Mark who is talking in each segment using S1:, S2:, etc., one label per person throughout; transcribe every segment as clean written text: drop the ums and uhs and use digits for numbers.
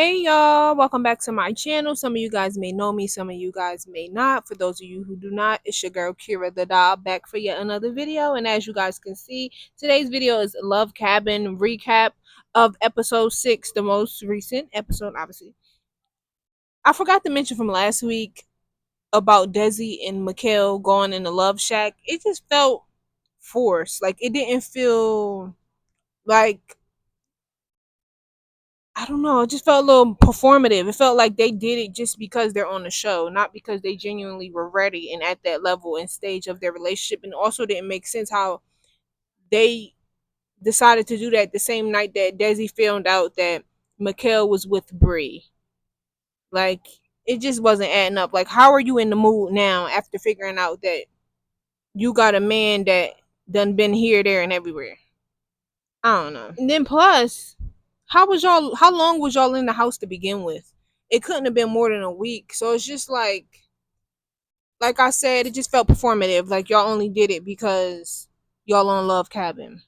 S1: Hey y'all, welcome back to my channel. Some of you guys may know me, some of you guys may not. For those of you who do not, it's your girl Kira the doll back for yet another video. And as you guys can see, today's video is Love Cabin recap of episode 6, the most recent episode, obviously. I forgot to mention from last week about Desi and Mikhail going in the love shack. It just felt forced. Like it didn't feel like, I don't know, it just felt a little performative. It felt like they did it just because they're on the show, not because they genuinely were ready and at that level and stage of their relationship. And also didn't make sense how they decided to do that the same night that Desi found out that Mikhail was with Bree. Like, it just wasn't adding up. Like, how are you in the mood now after figuring out that you got a man that done been here, there, and everywhere? I don't know. And then plus, how long was y'all in the house to begin with? It couldn't have been more than a week. So it's just like I said, it just felt performative. Like y'all only did it because y'all on Love Cabin.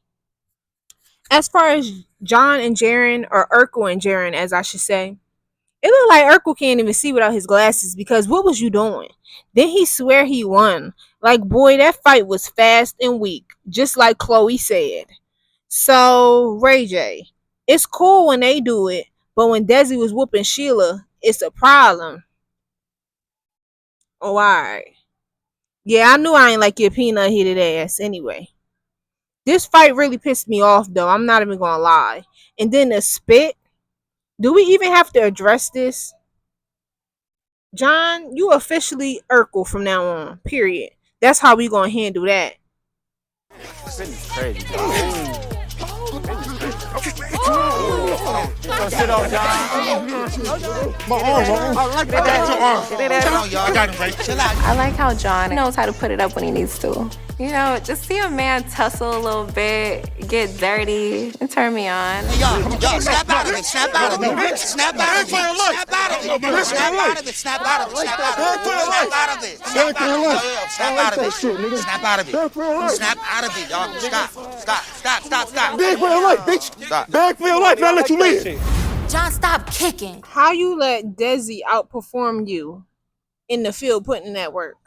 S1: As far as John and Jiren, or Urkel and Jiren as I should say, it looked like Urkel can't even see without his glasses, because what was you doing? Then he swear he won. Like, boy, that fight was fast and weak, just like Chloe said. So, Ray J, it's cool when they do it, but when Desi was whooping Sheila, it's a problem. Oh, alright. Yeah, I knew I ain't like your peanut headed ass anyway. This fight really pissed me off, though. I'm not even gonna lie. And then the spit. Do we even have to address this? John, you officially Urkel from now on. Period. That's how we gonna handle that.
S2: This is crazy. Sit on, John. My arm.
S3: I like how John knows how to put it up when he needs to. You know, just see a man tussle a little bit, get dirty, and turn me on.
S4: Hey, y'all, snap out of it, snap out of it, snap out of it, snap out of it, snap out of it, snap out of it, snap out of it, snap out of it, snap out of it, snap out of it, snap out of it, y'all. Stop.
S2: Beg for your life, bitch. Beg for your life, and I'll let you live.
S5: John, stop kicking.
S1: How you let Desi outperform you in the field putting in that work?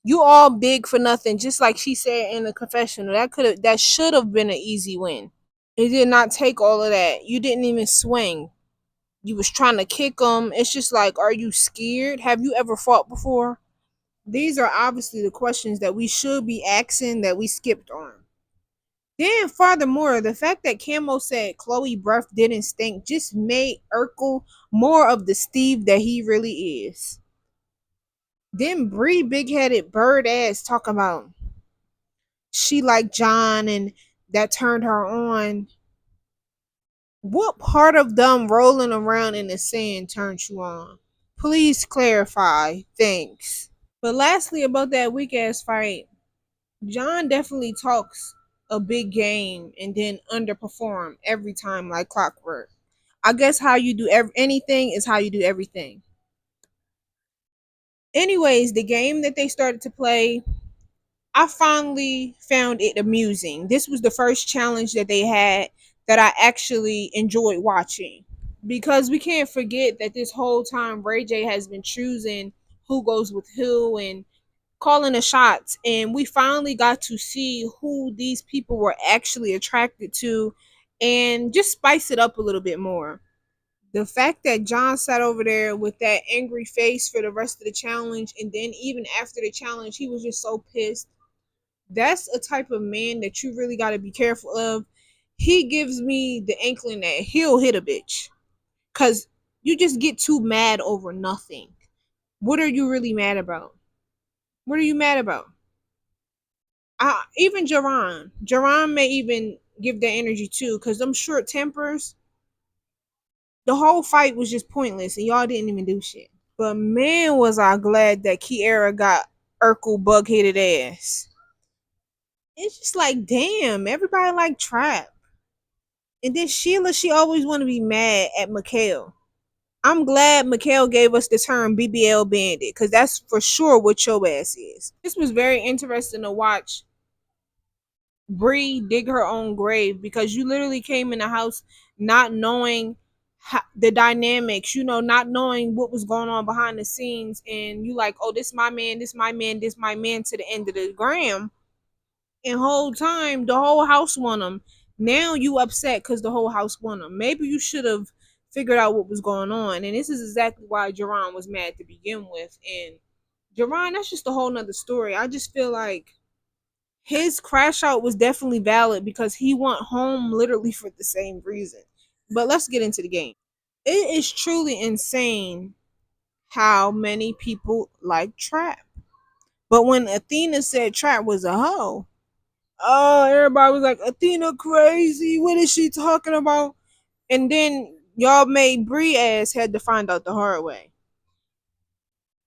S1: You all big for nothing, just like she said in the confessional. That should have been an easy win. It did not take all of that. You didn't even swing. You was trying to kick them. It's just like, are you scared? Have you ever fought before? These are obviously the questions that we should be asking that we skipped on. Then furthermore, the fact that Camo said Chloe breath didn't stink just made Urkel more of the Steve that he really is. Then Bree big-headed bird ass talking about she liked John and that turned her on. What part of them rolling around in the sand turned you on? Please clarify. Thanks. But lastly, about that weak ass fight, John definitely talks a big game and then underperform every time like clockwork. I guess how you do anything is how you do everything. Anyways, the game that they started to play, I finally found it amusing. This was the first challenge that they had that I actually enjoyed watching. Because we can't forget that this whole time Ray J has been choosing who goes with who and calling the shots. And we finally got to see who these people were actually attracted to and just spice it up a little bit more. The fact that John sat over there with that angry face for the rest of the challenge, and then even after the challenge, he was just so pissed. That's a type of man that you really got to be careful of. He gives me the inkling that he'll hit a bitch. Because you just get too mad over nothing. What are you really mad about? What are you mad about? Even Jaron. Jaron may even give that energy too, because them short tempers, the whole fight was just pointless and y'all didn't even do shit. But man, was I glad that Kiara got Urkel bug-headed ass. It's just like, damn, everybody like Trap. And then Sheila, she always want to be mad at Mikhail. I'm glad Mikhail gave us the term BBL bandit, because that's for sure what your ass is. This was very interesting to watch Bree dig her own grave, because you literally came in the house not knowing the dynamics, not knowing what was going on behind the scenes, and you like, oh, this my man, this my man, this my man to the end of the gram, and whole time the whole house want him. Now you upset because the whole house want him. Maybe you should have figured out what was going on, and this is exactly why Jaron was mad to begin with. And Jaron, that's just a whole nother story. I just feel like his crash out was definitely valid because he went home literally for the same reason. But let's get into the game. It is truly insane how many people like Trap. But when Athena said Trap was a hoe, oh, everybody was like, Athena crazy. What is she talking about? And then y'all made Bree ass had to find out the hard way.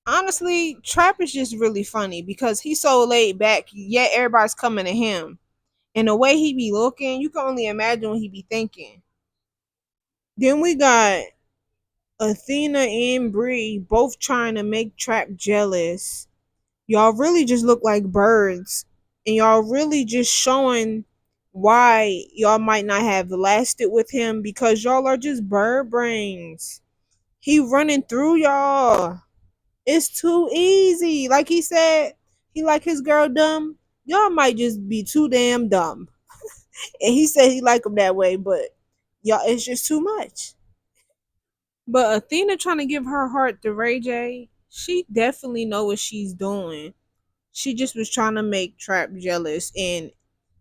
S1: Honestly, Trap is just really funny because he's so laid back, yet everybody's coming to him. And the way he be looking, you can only imagine what he be thinking. Then we got Athena and Bree both trying to make Trap jealous. Y'all really just look like birds. And y'all really just showing why y'all might not have lasted with him because y'all are just bird brains. He running through y'all. It's too easy. Like he said, he like his girl dumb. Y'all might just be too damn dumb. And he said he like him that way, but y'all, it's just too much. But Athena trying to give her heart to Ray J, she definitely know what she's doing. She just was trying to make Trap jealous, and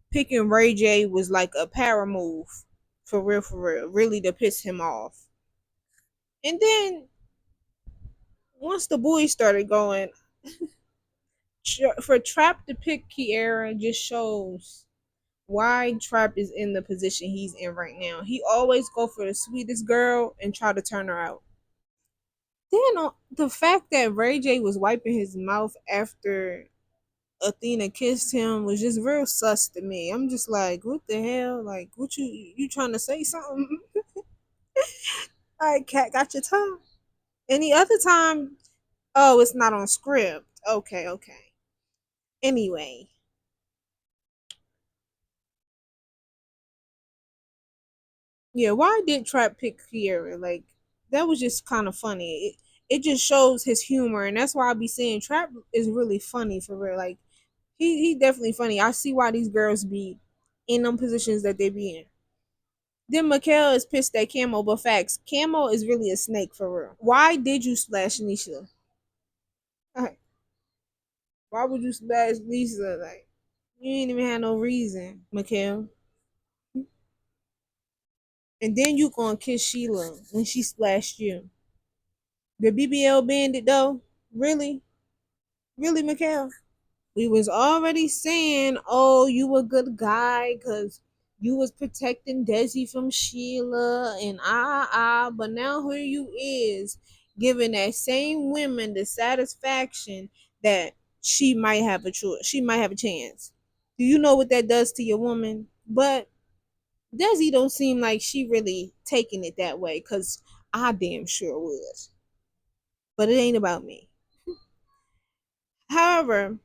S1: picking Ray J was like a power move. For real. Really to piss him off. And then once the boys started going, for Trap to pick Kiara just shows why Trap is in the position he's in right now. He always go for the sweetest girl and try to turn her out. Then the fact that Ray J was wiping his mouth after Athena kissed him was just real sus to me. I'm just like, what the hell? Like, what you trying to say something? All right, cat, got your tongue. Any other time? Oh, it's not on script. Okay, okay. Anyway, yeah. Why did Trap pick Kiera? Like, that was just kind of funny. It just shows his humor, and that's why I be saying Trap is really funny for real. Like, he definitely funny. I see why these girls be in them positions that they be in. Then Mikhail is pissed at Camo, but facts, Camo is really a snake for real. Why did you slash Nisha? Like, why would you slash Lisa? Like, you ain't even had no reason, Mikhail. And then you gonna kiss Sheila when she splashed you. The BBL bandit though? Really? Really, Mikhail? We was already saying, oh, you a good guy because you was protecting Desi from Sheila and but now here you is giving that same woman the satisfaction that she might have a choice, she might have a chance. Do you know what that does to your woman? But Desi don't seem like she really taking it that way because I damn sure was. But it ain't about me. However,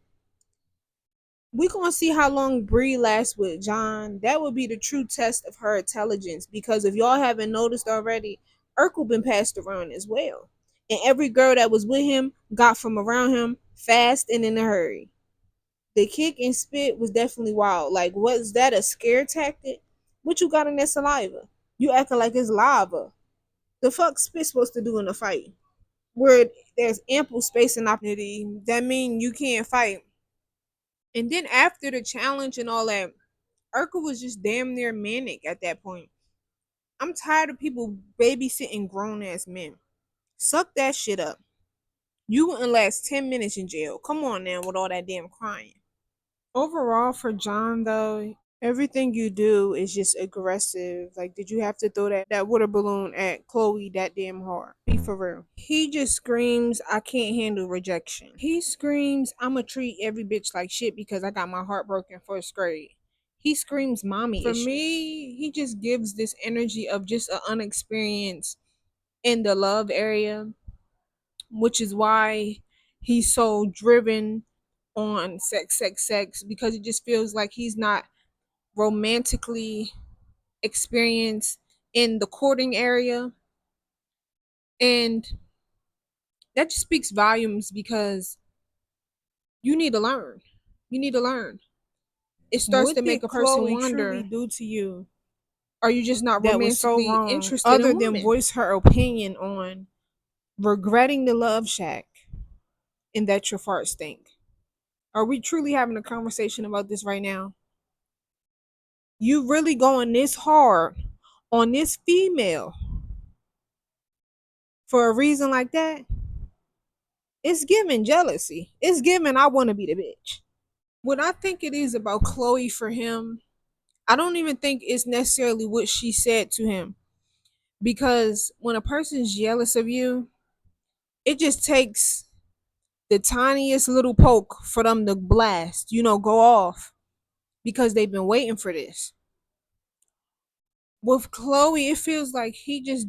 S1: we gonna see how long Bree lasts with John. That would be the true test of her intelligence. Because if y'all haven't noticed already, Urkel been passed around as well, and every girl that was with him got from around him fast and in a hurry. The kick and spit was definitely wild. Like, was that a scare tactic? What you got in that saliva? You acting like it's lava. The fuck spit supposed to do in a fight? Where there's ample space and opportunity, that mean you can't fight. And then after the challenge and all that, Urkel was just damn near manic at that point. I'm tired of people babysitting grown ass men. Suck that shit up. You wouldn't last 10 minutes in jail. Come on now with all that damn crying. Overall, for John, though, everything you do is just aggressive. Like, did you have to throw that water balloon at Chloe that damn hard? Be for real. He just screams, I can't handle rejection. He screams, I'ma treat every bitch like shit because I got my heart broken first grade. He screams mommy. For me, he just gives this energy of just an unexperienced in the love area, which is why he's so driven on sex because it just feels like he's not romantically experienced in the courting area. And that just speaks volumes because you need to learn. You need to learn. It starts
S2: What
S1: to make
S2: did
S1: a person
S2: Chloe
S1: wonder,
S2: truly do to you
S1: are you just not
S2: that was so
S1: romantically
S2: wrong,
S1: interested
S2: other
S1: in
S2: than
S1: women?
S2: voice her opinion on regretting the love shack and that your farts stink? Are we truly having a conversation about this right now? You really going this hard on this female for a reason like that? It's giving jealousy. It's giving I want to be the bitch. What I think it is about Chloe for him, I don't even think it's necessarily what she said to him. Because when a person's jealous of you, it just takes the tiniest little poke for them to blast, go off because they've been waiting for this. With Chloe, it feels like he just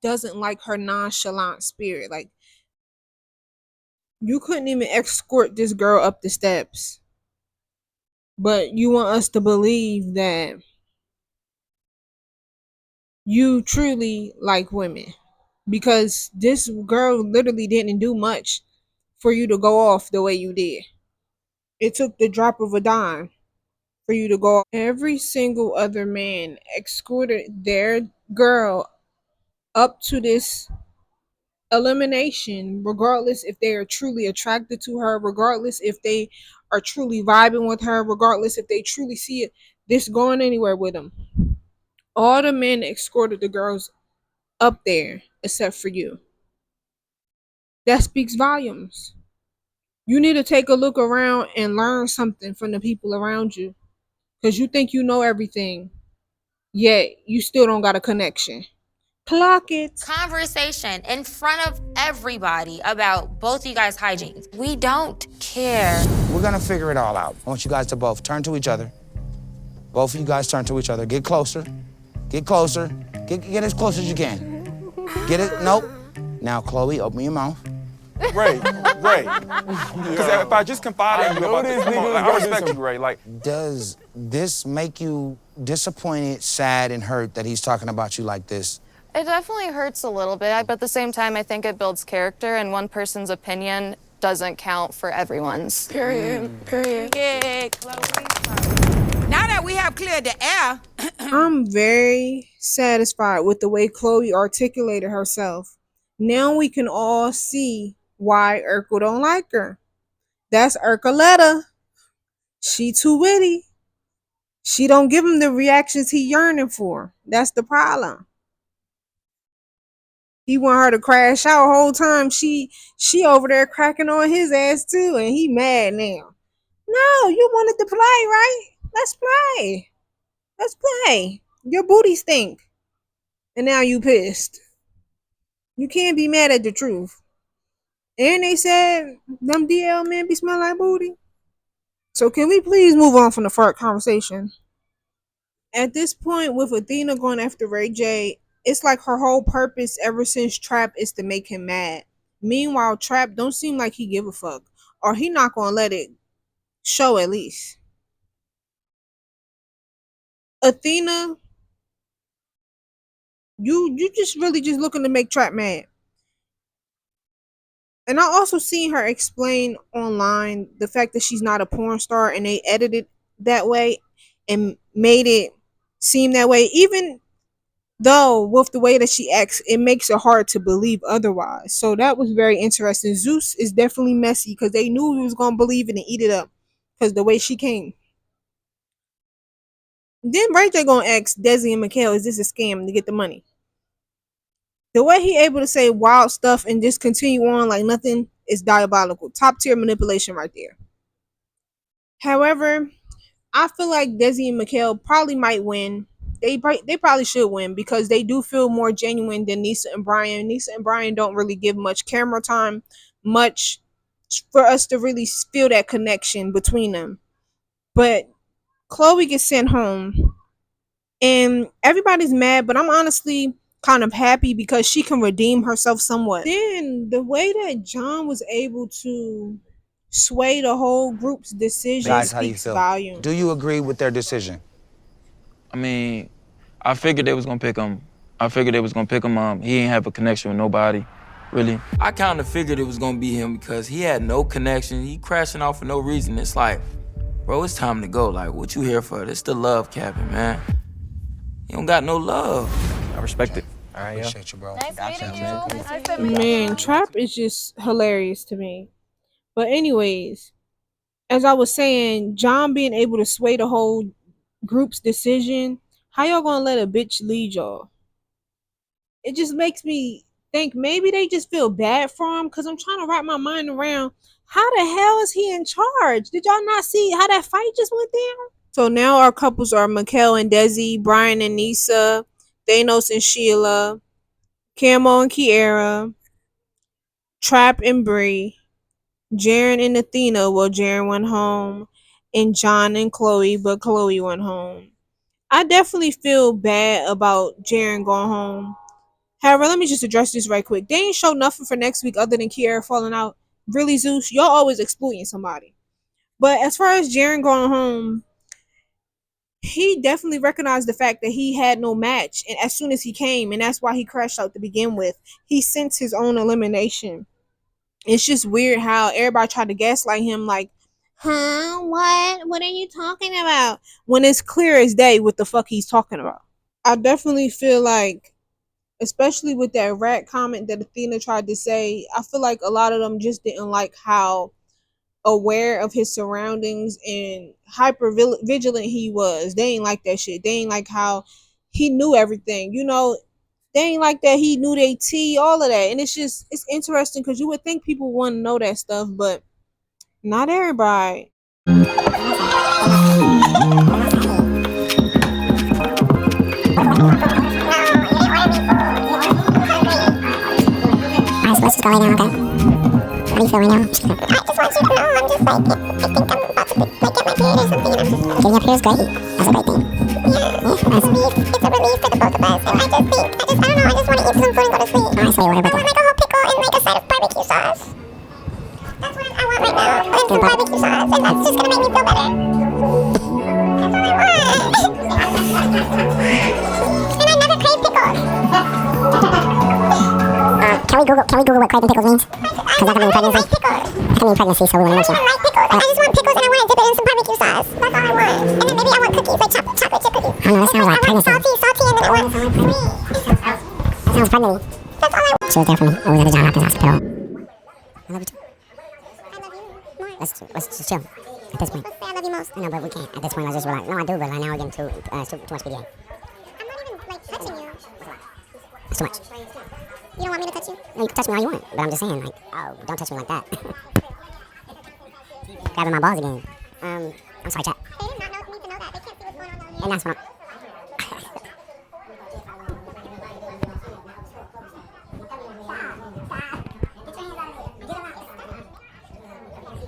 S2: doesn't like her nonchalant spirit. Like, you couldn't even escort this girl up the steps, but you want us to believe that you truly like women because this girl literally didn't do much for you to go off the way you did. It took the drop of a dime for you to go off. Every single other man escorted their girl up to this elimination, regardless if they are truly attracted to her, regardless if they are truly vibing with her, regardless if they truly see this going anywhere with them. All the men escorted the girls up there except for you. That speaks volumes. You need to take a look around and learn something from the people around you because you think you know everything, yet you still don't got a connection. Clock it.
S5: Conversation in front of everybody about both of you guys' hygiene. We don't care.
S4: We're gonna figure it all out. I want you guys to both turn to each other. Both of you guys turn to each other. Get closer. Get closer. Get as close as you can. Get it? Nope. Now, Chloe, open your mouth.
S6: Ray. Because if I just confide in you about this, come on, like, I respect you, Ray. Like,
S4: does this make you disappointed, sad, and hurt that he's talking about you like this?
S7: It definitely hurts a little bit, but at the same time, I think it builds character, and one person's opinion doesn't count for everyone's.
S3: Period.
S8: Yeah, Chloe. Now that we have cleared the air,
S2: I'm very satisfied with the way Chloe articulated herself. Now we can all see why Urkel don't like her. That's Urkeletta. She too witty. She don't give him the reactions he yearning for. That's the problem. He want her to crash out whole time. She over there cracking on his ass too, and he mad now. No, you wanted to play, right? Let's play. Let's play. Your booty stink. And now you pissed. You can't be mad at the truth. And they said them DL men be smell like booty. So can we please move on from the fart conversation? At this point, with Athena going after Ray J, it's like her whole purpose ever since Trap is to make him mad. Meanwhile, Trap don't seem like he give a fuck. Or he not gonna let it show at least. Athena, you just really just looking to make Trap mad. And I also seen her explain online the fact that she's not a porn star and they edited that way and made it seem that way. Even though with the way that she acts, it makes it hard to believe otherwise. So that was very interesting. Zeus is definitely messy because they knew he was gonna believe it and eat it up because the way she came. Then Ray J gonna ask Desi and Mikhail, is this a scam to get the money? The way he able to say wild stuff and just continue on like nothing is diabolical. Top tier manipulation right there. However, I feel like Desi and Mikhail probably might win. They probably should win because they do feel more genuine than Nisa and Brian. Nisa and Brian don't really give much camera time, much for us to really feel that connection between them. But Chloe gets sent home and everybody's mad, but I'm honestly kind of happy because she can redeem herself somewhat. Then the way that John was able to sway the whole group's decision
S4: Guys, how do you
S2: speaks
S4: feel?
S2: volume.
S4: Do you agree with their decision?
S9: I mean, I figured they was gonna pick him. I figured they was gonna pick him. He ain't have a connection with nobody, really.
S10: I kind of figured it was gonna be him because he had no connection. He crashing out for no reason. It's like, bro, it's time to go. Like, what you here for? This the love cabin, man. You don't got no love.
S6: I respect it.
S4: All right, appreciate you, bro.
S1: Man, Trap is just hilarious to me. But anyways, as I was saying, John being able to sway the whole group's decision, how y'all gonna let a bitch lead y'all? It just makes me think maybe they just feel bad for him, because I'm trying to wrap my mind around how the hell is he in charge? Did y'all not see how that fight just went down? So now our couples are Mikkel and Desi, Brian and Nisa, Thanos and Sheila, Camo and Kiera, Trap and Bree, Jiren and Athena. Well, Jiren went home, and John and Chloe, but Chloe went home. I definitely feel bad about Jiren going home. However, let me just address this right quick. They ain't show nothing for next week other than Kiera falling out. Really, Zeus, y'all always exploiting somebody. But as far as Jiren going home, he definitely recognized the fact that he had no match, and as soon as he came, and that's why he crashed out to begin with, he sensed his own elimination. It's just weird how everybody tried to gaslight him like, huh, what are you talking about, when it's clear as day what the fuck he's talking about. I definitely feel like, especially with that rat comment that Athena tried to say, I feel like a lot of them just didn't like how aware of his surroundings and hyper vigilant he was. They ain't like that shit. They ain't like how he knew everything. You know, they ain't like that he knew they tea, all of that. And it's interesting because you would think people want to know that stuff, but not everybody.
S11: Alright, so let's just go lay down, okay? How do you feel right now? I just want you to know, I'm just like, I think I'm about to like, get my period or something, you know? Getting your period is great. That's a great thing. Yeah, it's a relief for the both of us. And I don't know, I just want to eat some food and go to sleep. Alright, so you order like a whole pickle and like a side of barbecue sauce. That's what I want right now. And some barbecue sauce, and that's just gonna make me feel better. That's all I want. And I never crave pickles. Can we Google what craving pickles means? Because that can mean pregnancy. That can mean pregnancy, so we want to mention. I like pickles. I just want pickles and I want to dip it in some barbecue sauce. That's all I want. And then maybe I want cookies, like chocolate chip cookies. I don't know, that sounds like pregnancy. I want salty, and then I want sweet. That sounds pregnant. That's all I want. She was there for me. I was at the John Hopkins Hospital. I love you too. I love you more. Let's just chill at this point. Let's say I love you most. I know, but we can't. At this point, I just realized. No, I do, but now we're getting too much PDA. I'm not even, like, touching you. That's too much. You don't want me to touch you? No, you can touch me all you want, but I'm just saying, like, oh, don't touch me like that. Grabbing my balls again. I'm sorry, chat. They did not need to know that. They can't see what's going on down here. And that's what I'm...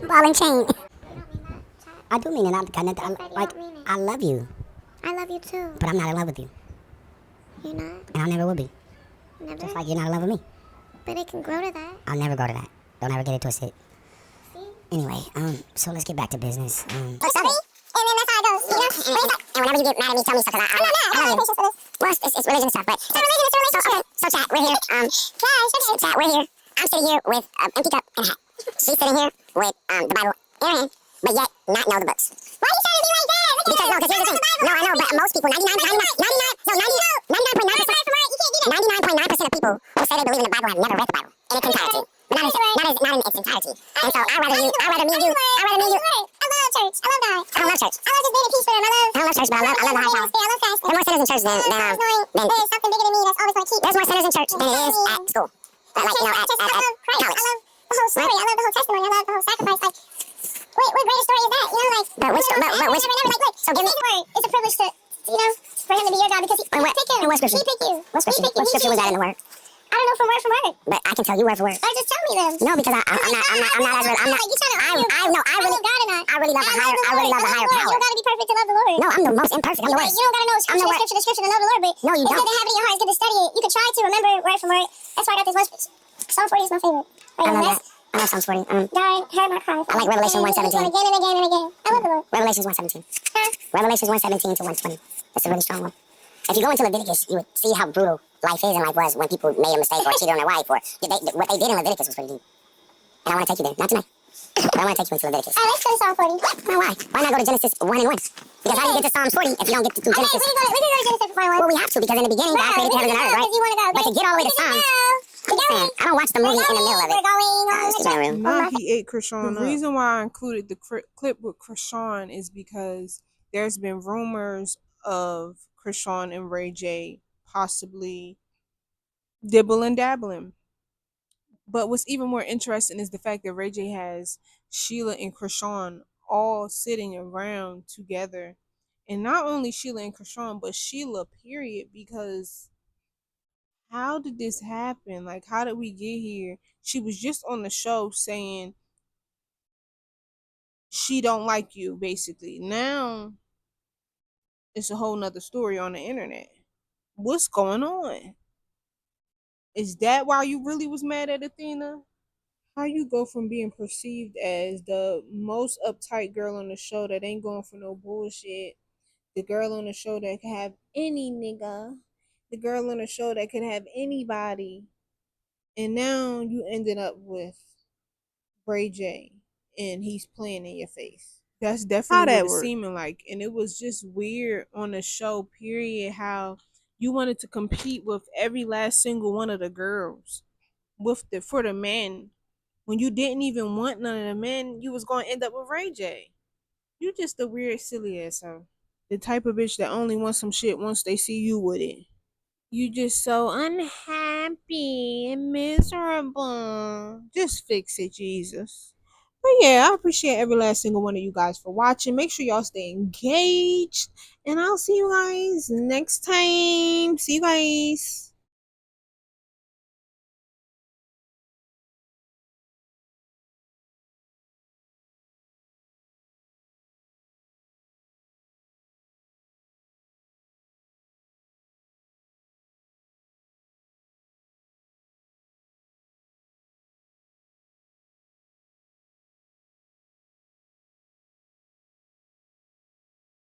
S11: Ball and chain. I do mean it. I love you. I love you too. But I'm not in love with you. You're not? And I never will be. Never? Just like you're not in love with me. But it can grow to that. I'll never go to that. Don't ever get it twisted. See? Anyway, so let's get back to business. Oh, sorry? And then that's how it goes, you know? And whenever you get mad at me, tell me stuff, because I love you. Well, it's religion stuff, but... It's not religion, it's relationship. So chat, we're here. Chat, we're here. I'm sitting here with an empty cup and a hat. She's sitting here with the Bible in her hand, but yet not know the books. Why are you trying to be like that? Because here's the thing. No, I know, but most people, 99.9% of people who say they believe in the Bible have never read the Bible in its entirety. But not in its entirety. And so I'd rather me and you. I love church. I love God. I don't love church. I love just being at peace with him. I don't love church, but I love the high power. I love Christ. There are more sinners in church than there's something bigger than me that's always going to keep. There's more sinners in church than there is at school. Like, you know, at college. I love the whole story. I love the whole testimony. I love the whole sacrifice. Like, what greater story is that? You know, like, but which, so give me, it's a privilege to, you know, for him to be your God, because he picked you. What scripture? He picked you. What scripture was that in the Word? I don't know from word. But I can tell you word for word. Just tell me them. No, because I really love the higher power. You don't gotta be perfect to love the Lord. No, I'm the most imperfect. I'm the worst. You don't gotta know scripture to scripture to love the Lord, but no, you don't. It's good to have it in your heart. It's good to study it. You can try to remember word for word. That's why I got this one. Psalm 40 is my favorite. I love that. I love Psalms 40. God heard my cry. I like Revelation 1:17. Again and again and again. I love the Lord. Revelations 1:17. Revelations 1:17 to 1:20. That's a really strong one. If you go into Leviticus, you would see how brutal life is and life was when people made a mistake or cheated on their wife or what they did in Leviticus was pretty deep. And I want to take you there. Not tonight. But I want to take you into Leviticus. All right, let's go to Psalm 40. Well, why? Why not go to Genesis 1 and 1? Because how do you get to Psalms 40 if you don't get to Genesis? Okay, we can go to Genesis 1. Well, we have to because in the beginning God created the heavens and earth, right? You want to go. But to get all the way to Psalms, I don't watch the movie in the middle of it.
S1: Nah, he ate Chrisean. The reason why I included the clip with Chrisean is because there's been rumors of Chrisean and Ray J possibly dibbling dabbling. But what's even more interesting is the fact that Ray J has Sheila and Chrisean all sitting around together. And not only Sheila and Chrisean, but Sheila, period, because how did this happen? Like, how did we get here? She was just on the show saying she don't like you, basically. Now it's a whole nother story on the internet. What's going on? Is that why you really was mad at Athena? How you go from being perceived as the most uptight girl on the show that ain't going for no bullshit, the girl on the show that can have any nigga, the girl on the show that can have anybody, and now you ended up with Ray J and he's playing in your face. That's definitely what it's seeming like. And it was just weird on the show, period, how you wanted to compete with every last single one of the girls for the men. When you didn't even want none of the men, you was gonna end up with Ray J. You just a weird, silly asshole. The type of bitch that only wants some shit once they see you with it. You just so unhappy and miserable. Just fix it, Jesus. But yeah, I appreciate every last single one of you guys for watching. Make sure y'all stay engaged. And I'll see you guys next time. See you guys.